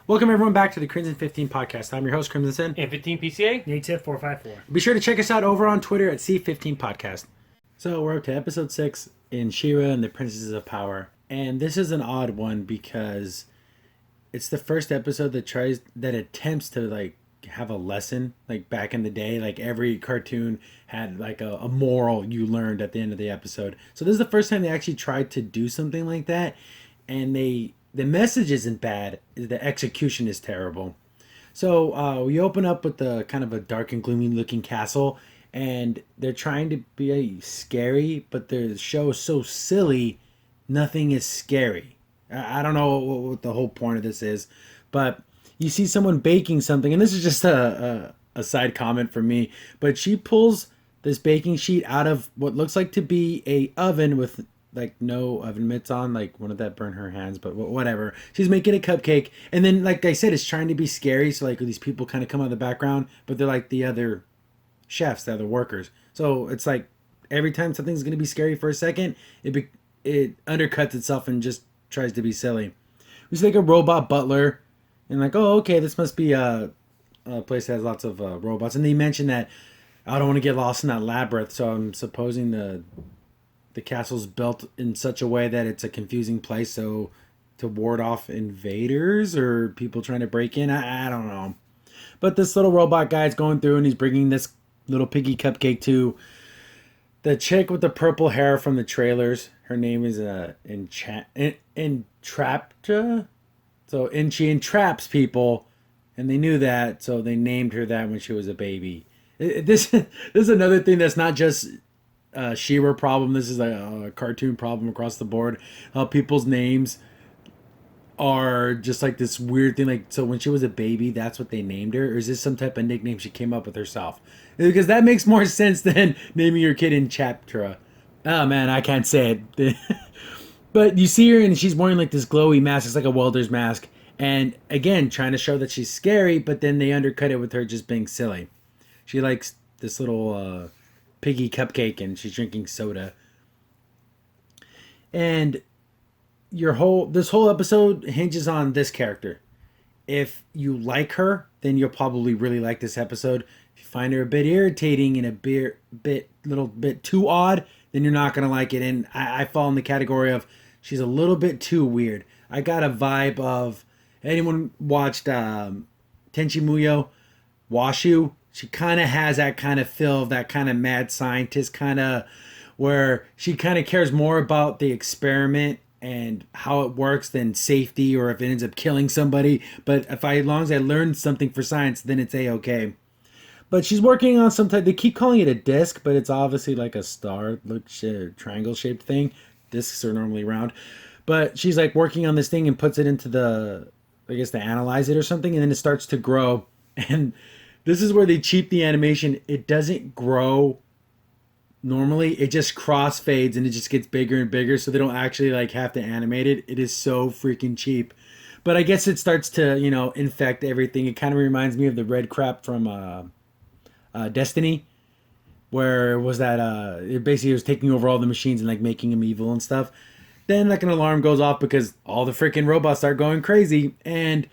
Welcome everyone back to the Crimson 15 podcast. I'm your host, Crimson Sin. And 15 PCA? Native 454. Be sure to check us out over on Twitter at C15 Podcast. So we're up to episode 6 in She-Ra and the Princesses of Power. And this is an odd one because it's the first episode that attempts to like have a lesson. Like back in the day, like every cartoon had like a moral you learned at the end of the episode. So this is the first time they actually tried to do something like that. And the message isn't bad, the execution is terrible. So we open up with the kind of a dark and gloomy looking castle, and they're trying to be scary, but the show is so silly, nothing is scary. I don't know what the whole point of this is, but you see someone baking something, and this is just a side comment from me, but she pulls this baking sheet out of what looks like to be a oven with like no oven mitts on, like one of that burn her hands, but whatever. She's making a cupcake, and then like I said, it's trying to be scary, so like these people kind of come out of the background, but they're like the other chefs, the other workers. So it's like every time something's going to be scary for a second, it undercuts itself and just tries to be silly. We see like a robot butler, and like, oh, okay, this must be a place that has lots of robots, and they mention that I don't want to get lost in that labyrinth, so I'm supposing the castle's built in such a way that it's a confusing place, so to ward off invaders or people trying to break in, I don't know. But this little robot guy's going through, and he's bringing this little piggy cupcake to the chick with the purple hair from the trailers. Her name is Entrapta. So, and she entraps people, and they knew that, so they named her that when she was a baby. This is another thing that's not just She-Ra problem. This is a cartoon problem across the board. People's names are just like this weird thing. Like, so when she was a baby, that's what they named her, or is this some type of nickname she came up with herself? Because that makes more sense than naming your kid Entrapta. Oh man, I can't say it. But you see her, and she's wearing like this glowy mask. It's like a welder's mask, and again trying to show that she's scary, but then they undercut it with her just being silly. She likes this little piggy cupcake, and she's drinking soda. And this whole episode hinges on this character. If you like her, then you'll probably really like this episode. If you find her a bit irritating and a little bit too odd, then you're not gonna like it. And I fall in the category of she's a little bit too weird. I got a vibe of, anyone watched Tenchi Muyo Washu? She kind of has that kind of feel of that kind of mad scientist kind of, where she kind of cares more about the experiment and how it works than safety, or if it ends up killing somebody. But as long as I learned something for science, then it's a-okay. But she's working on some type, they keep calling it a disc, but it's obviously like a star, triangle shaped thing. Discs are normally round. But she's like working on this thing and puts it into to analyze it or something, and then it starts to grow. And this is where they cheat the animation. It doesn't grow normally, it just crossfades and it just gets bigger and bigger, so they don't actually like have to animate it. It is so freaking cheap. But I guess it starts to, infect everything. It kind of reminds me of the red crap from Destiny, where it was that it basically was taking over all the machines and like making them evil and stuff. Then like an alarm goes off because all the freaking robots start going crazy, and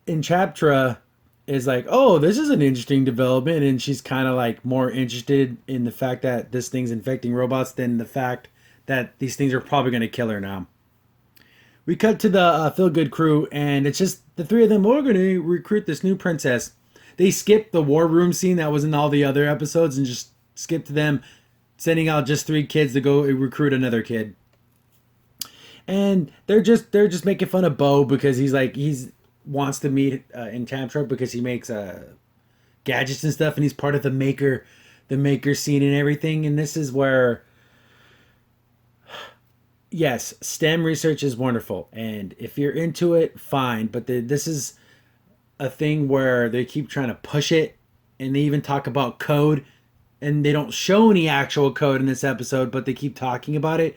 Entrapta is like, oh, this is an interesting development, and she's kind of like more interested in the fact that this thing's infecting robots than the fact that these things are probably going to kill her now. We cut to the Feel Good crew, and it's just the three of them. We're going to recruit this new princess. They skipped the war room scene that was in all the other episodes and just skipped them sending out just 3 kids to go recruit another kid. And they're just making fun of Bo because he's wants to meet Entrapta because he makes gadgets and stuff, and he's part of the maker scene and everything. And this is where, yes, STEM research is wonderful, and if you're into it, fine. But this is a thing where they keep trying to push it, and they even talk about code, and they don't show any actual code in this episode, but they keep talking about it.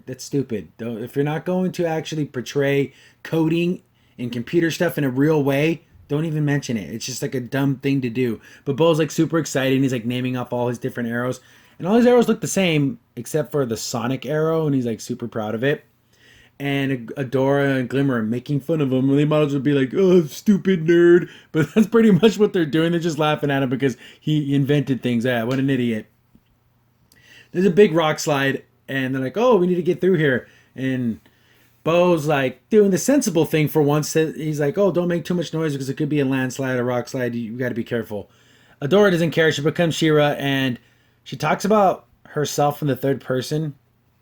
That's stupid. If you're not going to actually portray coding and computer stuff in a real way, don't even mention it. It's just like a dumb thing to do. But Bo's like super excited, and he's like naming off all his different arrows. And all his arrows look the same except for the sonic arrow, and he's like super proud of it. And Adora and Glimmer are making fun of him. And they might as well be like, "Oh, stupid nerd." But that's pretty much what they're doing. They're just laughing at him because he invented things. Ah, what an idiot. There's a big rock slide, and they're like, "Oh, we need to get through here." And Bo's like doing the sensible thing for once. He's like, "Oh, don't make too much noise because it could be a landslide, a rock slide. You got to be careful." Adora doesn't care. She becomes She-Ra, and she talks about herself in the third person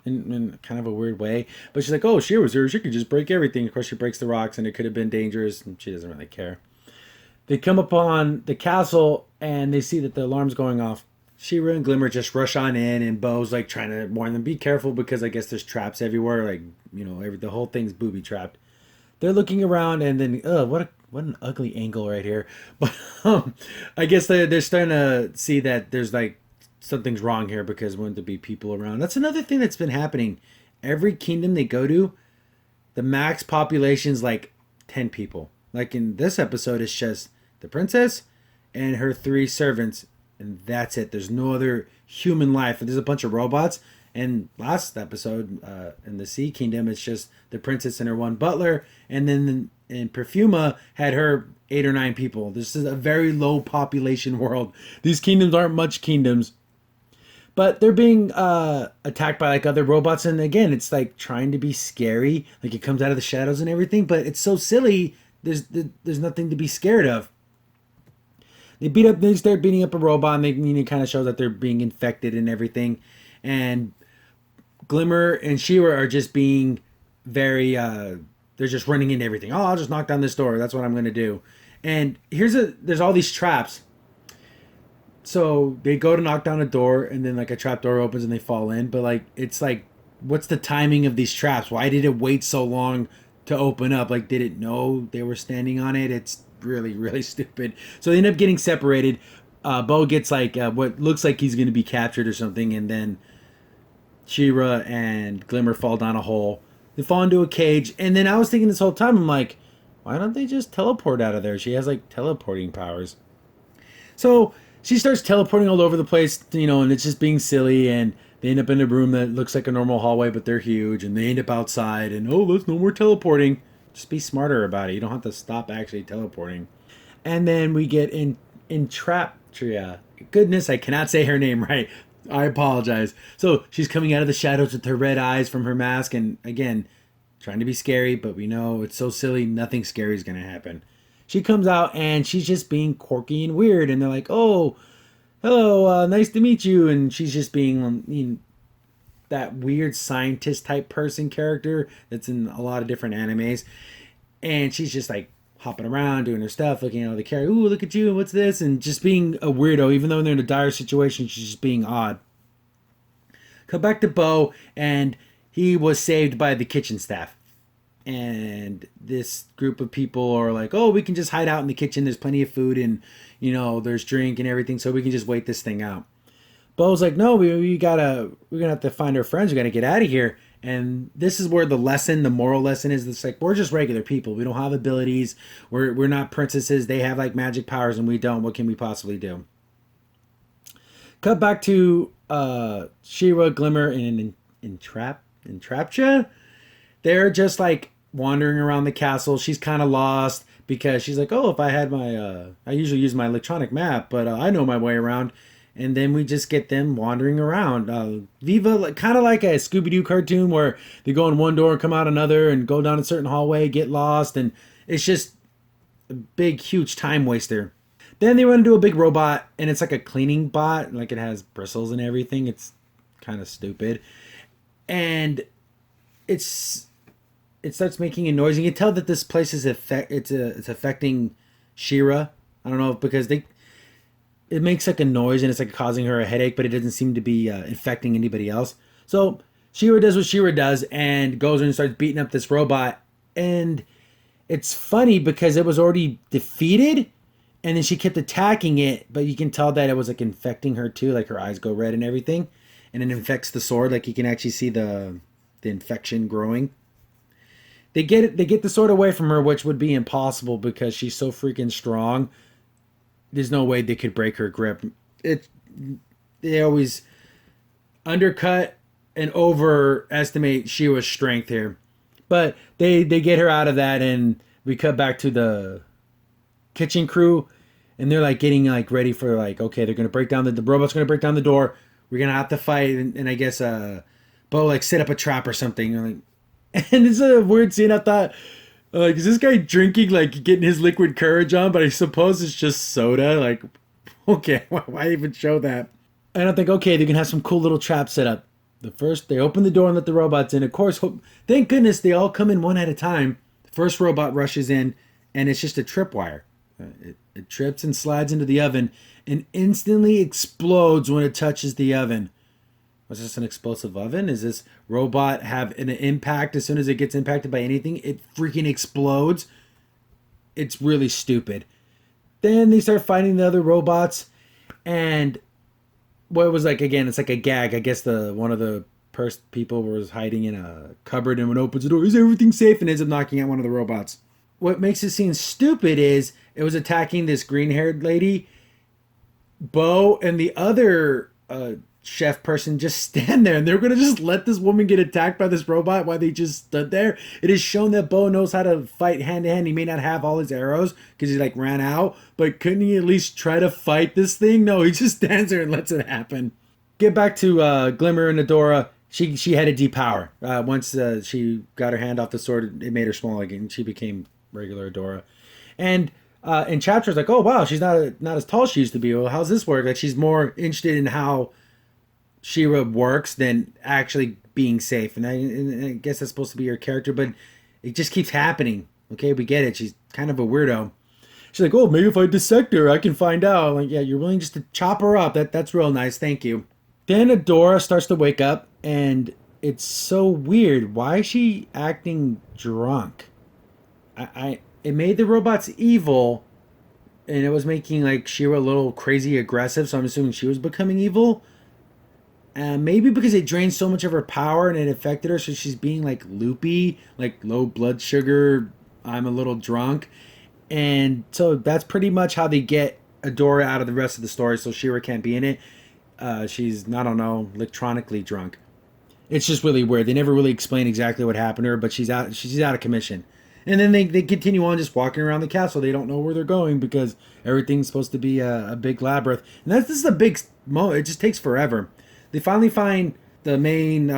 in kind of a weird way. But she's like, "Oh, She was here. She could just break everything." Of course, she breaks the rocks, and it could have been dangerous, and she doesn't really care. They come upon the castle, and they see that the alarm's going off. She-Ra and Glimmer just rush on in, and Bo's like trying to warn them, be careful because I guess there's traps everywhere. Like, the whole thing's booby trapped. They're looking around, and then, what an ugly angle right here. But I guess they're starting to see that there's like something's wrong here because wouldn't there be people around? That's another thing that's been happening. Every kingdom they go to, the max population's like 10 people. Like in this episode, it's just the princess and her 3 servants, and that's it. There's no other human life. There's a bunch of robots. And last episode, in the Sea Kingdom, it's just the princess and her 1 butler, and then in Perfuma had her 8 or 9 people. This is a very low population world. These kingdoms aren't much kingdoms, but they're being attacked by like other robots, and again, it's like trying to be scary, like it comes out of the shadows and everything, but it's so silly. There's nothing to be scared of. They start beating up a robot, and it kind of shows that they're being infected and everything. And Glimmer and She-Ra are just being very, they're just running into everything. Oh, I'll just knock down this door. That's what I'm going to do. And there's all these traps. So they go to knock down a door, and then like a trap door opens and they fall in. But like, it's like, what's the timing of these traps? Why did it wait so long to open up? Like, did it know they were standing on it? It's really, really stupid. So they end up getting separated. Bo gets like what looks like he's going to be captured or something, and then She-Ra and Glimmer fall down a hole. They fall into a cage, and then I was thinking this whole time, I'm like, why don't they just teleport out of there? She has like teleporting powers. So she starts teleporting all over the place, and it's just being silly, and they end up in a room that looks like a normal hallway, but they're huge, and they end up outside, and there's no more teleporting. Just be smarter about it. You don't have to stop actually teleporting. And then we get in Entrapta. Goodness, I cannot say her name right. I apologize. So she's coming out of the shadows with her red eyes from her mask, and again, trying to be scary, but we know it's so silly, nothing scary is going to happen. She comes out, and she's just being quirky and weird, and they're like, "Oh, hello, nice to meet you," and she's just being that weird scientist type person character that's in a lot of different animes, and she's just like hopping around, doing her stuff, looking at all the characters. Ooh, look at you, what's this? And just being a weirdo, even though they're in a dire situation, she's just being odd. Come back to Bo, and he was saved by the kitchen staff. And this group of people are like, "Oh, we can just hide out in the kitchen. There's plenty of food, and there's drink and everything, so we can just wait this thing out." Bo's like, "No, we're gonna have to find our friends. We gotta get out of here." And this is where the moral lesson is. It's like, we're just regular people. We don't have abilities. We're not princesses. They have like magic powers and we don't. What can we possibly do? Cut back to She-Ra, Glimmer, and Entrapta. They're just like wandering around the castle. She's kind of lost because she's like, "Oh, if I had my, I usually use my electronic map, but I know my way around." And then we just get them wandering around. Viva, kind of like a Scooby-Doo cartoon where they go in one door and come out another and go down a certain hallway, get lost. And it's just a big, huge time waster. Then they run into a big robot, and it's like a cleaning bot. Like it has bristles and everything. It's kind of stupid. And it starts making a noise. And you can tell that this place is it's affecting She-Ra. I don't know, because it makes like a noise and it's like causing her a headache, but it doesn't seem to be infecting anybody else. So She-Ra does what She-Ra does and goes in and starts beating up this robot. And it's funny because it was already defeated, and then she kept attacking it, but you can tell that it was like infecting her too. Like her eyes go red and everything, and it infects the sword. Like you can actually see the infection growing. They get the sword away from her, which would be impossible because she's so freaking strong. There's no way they could break her grip. They always undercut and overestimate Shiwa's strength here. But they get her out of that, and we cut back to the kitchen crew, and they're like getting like ready for like, okay, they're gonna break down the robot's gonna break down the door. We're gonna have to fight, and I guess Bo like set up a trap or something. And it's a weird scene. I thought, like, is this guy drinking, like getting his liquid courage on? But I suppose it's just soda. Like, okay, why even show that? And I think, okay, they can have some cool little traps set up. The first, they open the door and let the robots in. Of course, thank goodness they all come in one at a time. The first robot rushes in, and it's just a tripwire. It trips and slides into the oven and instantly explodes when it touches the oven. Was this an explosive oven? Is this robot have an impact as soon as it gets impacted by anything? It freaking explodes. It's really stupid. Then they start fighting the other robots, and what it was like, again, it's like a gag. I guess one of the people was hiding in a cupboard, and when it opens the door, is everything safe? And ends up knocking out one of the robots. What makes it seem stupid is it was attacking this green-haired lady. Bo and the other chef person just stand there, and they're going to just let this woman get attacked by this robot while they just stood there. It is shown that Bo knows how to fight hand-to-hand. He may not have all his arrows because he like ran out, but couldn't he at least try to fight this thing? No, he just stands there and lets it happen. Get back to Glimmer and Adora. She had to depower. Once she got her hand off the sword, it made her small again. She became regular Adora. And in chapters, like, oh wow, she's not as tall as she used to be. Well, how's this work? Like, she's more interested in how She-Ra works than actually being safe. And I guess that's supposed to be her character, but it just keeps happening. Okay, we get it. She's kind of a weirdo. She's like, oh, maybe if I dissect her, I can find out. I'm like, yeah, you're willing just to chop her up. That's real nice. Thank you. Then Adora starts to wake up, and it's so weird. Why is she acting drunk? It made the robots evil, and it was making like She-Ra a little crazy aggressive. So I'm assuming she was becoming evil. Maybe because it drained so much of her power and it affected her, so she's being like loopy, like low blood sugar. I'm a little drunk, and so that's pretty much how they get Adora out of the rest of the story. So She-Ra can't be in it. She's, I don't know, electronically drunk. It's just really weird. They never really explain exactly what happened to her, but she's out of commission. And then they continue on just walking around the castle. They don't know where they're going because everything's supposed to be a big labyrinth. And this is a big moment. It just takes forever. They finally find the main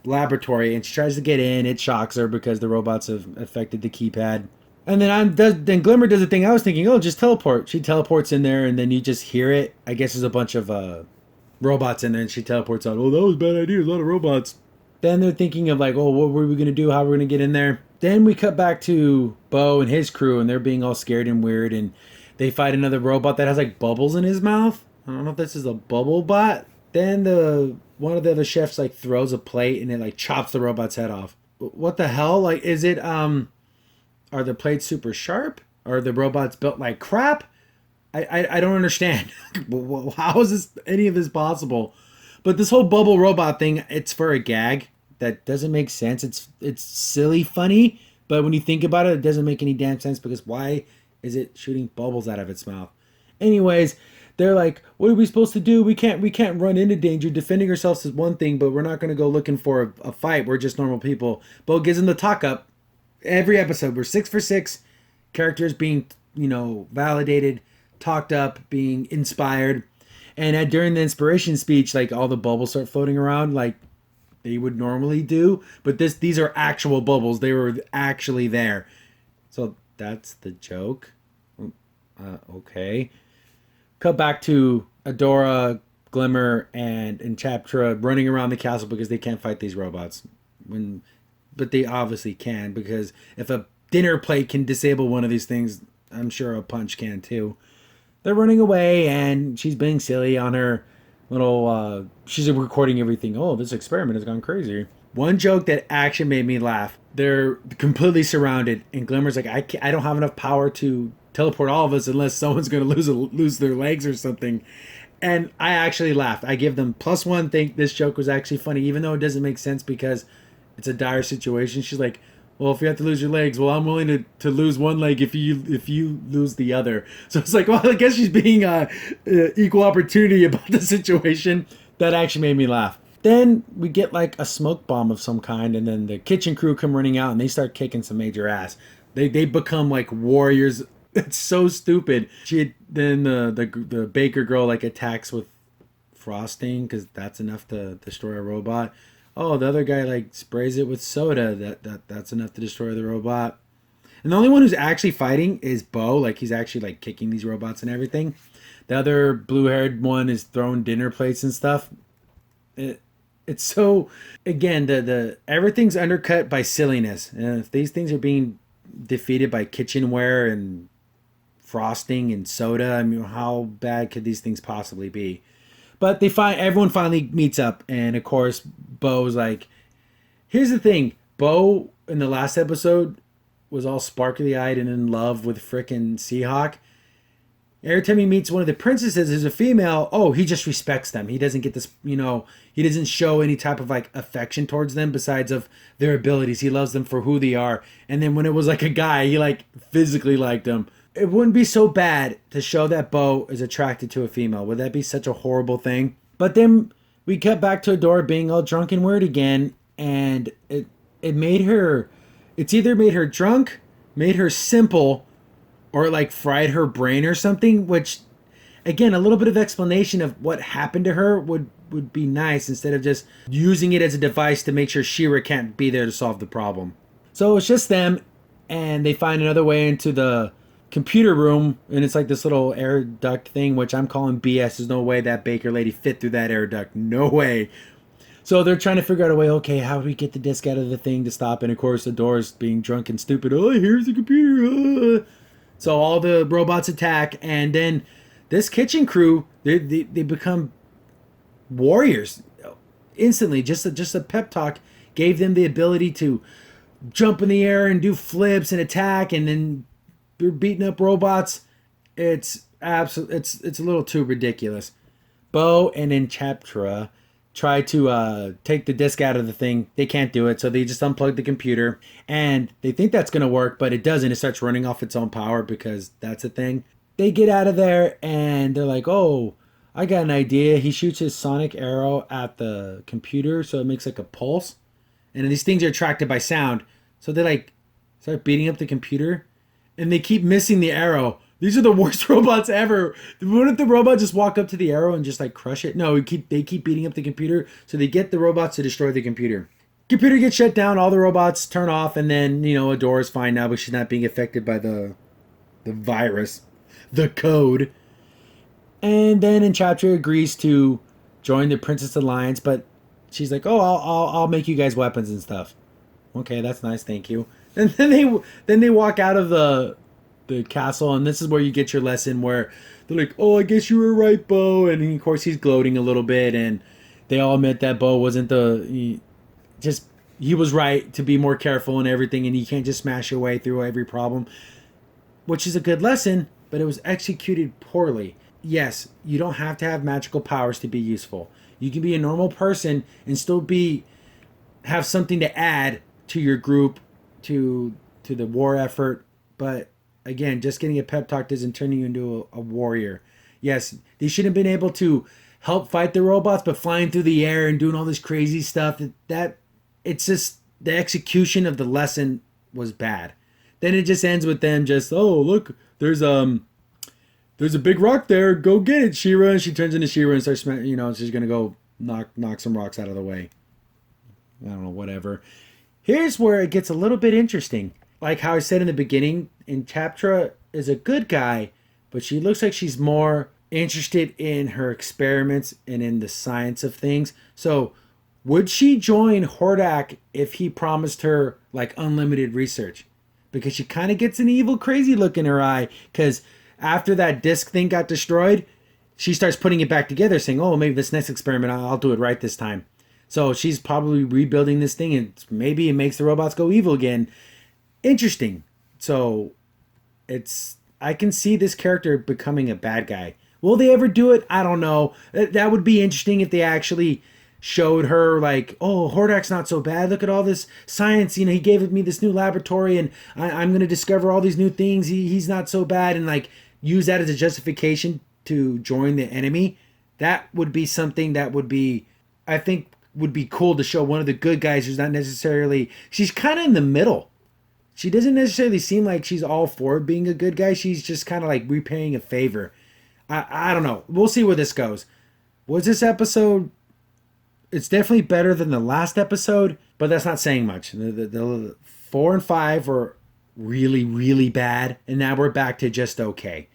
laboratory, and she tries to get in. It shocks her because the robots have affected the keypad. And then Glimmer does the thing I was thinking, oh, just teleport. She teleports in there, and then you just hear it. I guess there's a bunch of robots in there, and she teleports out. Oh, that was a bad idea. There's a lot of robots. Then they're thinking of like, oh, what were we going to do? How are we going to get in there? Then we cut back to Bo and his crew, and they're being all scared and weird, and they fight another robot that has like bubbles in his mouth. I don't know if this is a bubble bot. Then one of the other chefs like throws a plate, and it like chops the robot's head off. What the hell? Like, is it are the plates super sharp? Are the robots built like crap? I don't understand. How is any of this possible? But this whole bubble robot thing, it's for a gag. That doesn't make sense. It's silly funny, but when you think about it, it doesn't make any damn sense because why is it shooting bubbles out of its mouth? Anyways, they're like, what are we supposed to do? We can't run into danger. Defending ourselves is one thing, but we're not going to go looking for a fight. We're just normal people. Bo gives them the talk up. Every episode, we're 6 for 6. Characters being, validated, talked up, being inspired. And during the inspiration speech, like all the bubbles start floating around like they would normally do. But these are actual bubbles. They were actually there. So that's the joke. Okay. Cut back to Adora, Glimmer, and Entrapta running around the castle because they can't fight these robots. But they obviously can, because if a dinner plate can disable one of these things, I'm sure a punch can too. They're running away, and she's being silly on her little... she's recording everything. Oh, this experiment has gone crazy. One joke that actually made me laugh. They're completely surrounded, and Glimmer's like, I don't have enough power to teleport all of us unless someone's going to lose their legs or something. And I actually laughed. I give them +1. Think this joke was actually funny, even though it doesn't make sense because it's a dire situation. She's like, well, if you have to lose your legs, well, I'm willing to lose one leg if you lose the other. So it's like, well, I guess she's being equal opportunity about the situation. That actually made me laugh. Then we get like a smoke bomb of some kind, and then the kitchen crew come running out and they start kicking some major ass. They become like warriors. It's so stupid. Then the baker girl like attacks with frosting because that's enough to destroy a robot. Oh, the other guy like sprays it with soda. That's enough to destroy the robot. And the only one who's actually fighting is Bo. Like he's actually like kicking these robots and everything. The other blue-haired one is throwing dinner plates and stuff. It's so, again, the everything's undercut by silliness. And if these things are being defeated by kitchenware and frosting and soda, I mean, how bad could these things possibly be? But everyone finally meets up, and of course, Bo's like, here's the thing. Bo in the last episode was all sparkly eyed and in love with frickin' Seahawk. Every time he meets one of the princesses as a female, oh, he just respects them. He doesn't get this, he doesn't show any type of like affection towards them besides of their abilities. He loves them for who they are. And then when it was like a guy, he like physically liked them. It wouldn't be so bad to show that Bo is attracted to a female. Would that be such a horrible thing? But then we cut back to Adora being all drunk and weird again, and it's either made her drunk, made her simple, or like fried her brain or something, which, again, a little bit of explanation of what happened to her would be nice instead of just using it as a device to make sure She-Ra can't be there to solve the problem. So it's just them, and they find another way into the computer room, and it's like this little air duct thing, which I'm calling BS. There's no way that baker lady fit through that air duct. No way. So they're trying to figure out a way, okay, how do we get the disc out of the thing to stop? And of course, Adora's being drunk and stupid. Oh, here's the computer. So all the robots attack, and then this kitchen crew, they become warriors instantly. Just a pep talk gave them the ability to jump in the air and do flips and attack, and then they're beating up robots. It's a little too ridiculous. Bo and Entrapta try to take the disc out of the thing. They can't do it, so they just unplug the computer, and they think that's going to work, but it doesn't. It starts running off its own power because that's a thing. They get out of there, and they're like, oh, I got an idea. He shoots his sonic arrow at the computer, so it makes like a pulse, and these things are attracted by sound, so they like start beating up the computer, and they keep missing the arrow. These are the worst robots ever. Wouldn't the robot just walk up to the arrow and just like crush it? No, they keep beating up the computer, so they get the robots to destroy the computer. Computer gets shut down, all the robots turn off, and then, Adora's fine now, but she's not being affected by the virus, the code. And then Entrapta agrees to join the Princess Alliance, but she's like, oh, I'll make you guys weapons and stuff. Okay, that's nice, thank you. And then they walk out of the castle, and this is where you get your lesson where they're like, oh, I guess you were right, Bo. And of course he's gloating a little bit, and they all admit that Bo wasn't he was right to be more careful and everything, and you can't just smash your way through every problem, which is a good lesson, but it was executed poorly. Yes, you don't have to have magical powers to be useful. You can be a normal person and still have something to add to your group, to the war effort, but again, just getting a pep talk doesn't turn you into a warrior. Yes, they shouldn't have been able to help fight the robots, but flying through the air and doing all this crazy stuff, it's just the execution of the lesson was bad. Then it just ends with them just, oh, look, there's a big rock there. Go get it, She-Ra. And she turns into She-Ra and starts, she's going to go knock some rocks out of the way. I don't know, whatever. Here's where it gets a little bit interesting. Like how I said in the beginning, Entrapta is a good guy, but she looks like she's more interested in her experiments and in the science of things. So would she join Hordak if he promised her like unlimited research? Because she kind of gets an evil, crazy look in her eye, because after that disc thing got destroyed, she starts putting it back together saying, oh, maybe this next experiment, I'll do it right this time. So she's probably rebuilding this thing, and maybe it makes the robots go evil again. Interesting. So I can see this character becoming a bad guy. Will they ever do it? I don't know. That would be interesting if they actually showed her like, oh, Hordak's not so bad. Look at all this science. He gave me this new laboratory, and I'm going to discover all these new things. He's not so bad, and like use that as a justification to join the enemy. That would be something that would be, I think, would be cool to show one of the good guys who's not necessarily, she's kind of in the middle. She doesn't necessarily seem like she's all for being a good guy. She's just kind of like repaying a favor. I don't know. We'll see where this goes. Was this episode... It's definitely better than the last episode, but that's not saying much. The 4 and 5 were really, really bad, and now we're back to just okay.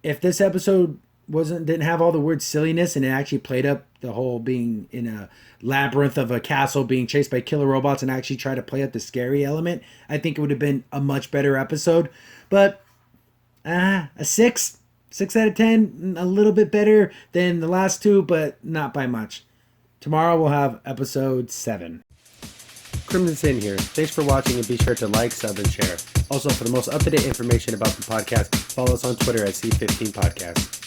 If this episode didn't have all the weird silliness and it actually played up the whole being in a labyrinth of a castle being chased by killer robots and actually try to play up the scary element, I think it would have been a much better episode. But a 6 out of 10, a little bit better than the last two, but not by much. Tomorrow we'll have episode 7. Crimson Sin here. Thanks for watching, and be sure to like, sub, and share. Also, for the most up-to-date information about the podcast, follow us on Twitter at C15 Podcast.